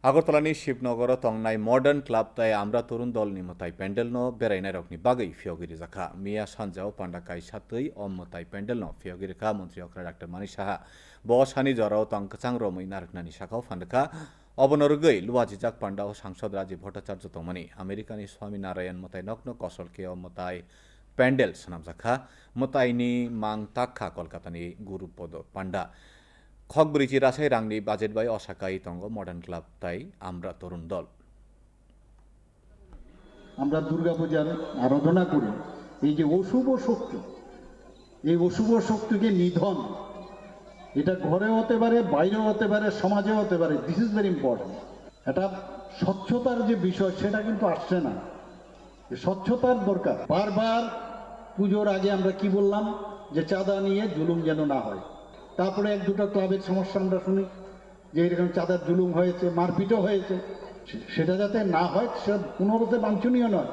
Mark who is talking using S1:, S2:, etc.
S1: আগরতলাनि Shivnagar तंगनाय modern club ताय आमरा तरुण दल निमताय पेंडेल न बेरायनाय रकनि बागै फियगिरि जाखा मिया सानजाव पांडाकाय सातै अमताय पेंडेल न फियगिरि का मंत्री अक्रा डाक्टर मानि साहा बसानि जराव तंकचांग रमै नारकनानि साखाव फान्डका अबनरगै लुवाजिजाक पांडा ओ सांसद राजीव भट्टाचार्य तंगमनि आमेरिकानि स्वामी नारायण मताय नग्न कौशल के मताय पेंडेल सनामजाखा मतायनि मांग ताखा कलकातानि गुरुपद पांडा खगब्रिचि रासाय रांनि बाजेट बाय असाकाय तंग मर्डान क्लाब ताई आमरा तरुण दल
S2: আমরা দুর্গাপূজার আরাধনা করি এই যে অশুভ শক্তি এই অশুভ শক্তিকে নিধন এটা ঘরে হতে পারে বাইরেও হতে পারে সমাজেও হতে পারে দিস ইজ ভেরি ইম্পর্টেন্ট এটা স্বচ্ছতার যে বিষয় সেটা কিন্তু আসছে না স্বচ্ছতার দরকার বারবার পুজোর আগে আমরা কি বললাম যে চাঁদা নিয়ে জুলুম যেন না হয় তারপরে এক দুটো ক্লাবের সমস্যা আমরা শুনি যে এরকম চাঁদার জুলুম হয়েছে মারপিটও হয়েছে সেটা যাতে না হয় সেটা কোনোভাবে বাঞ্ছনীয় নয়।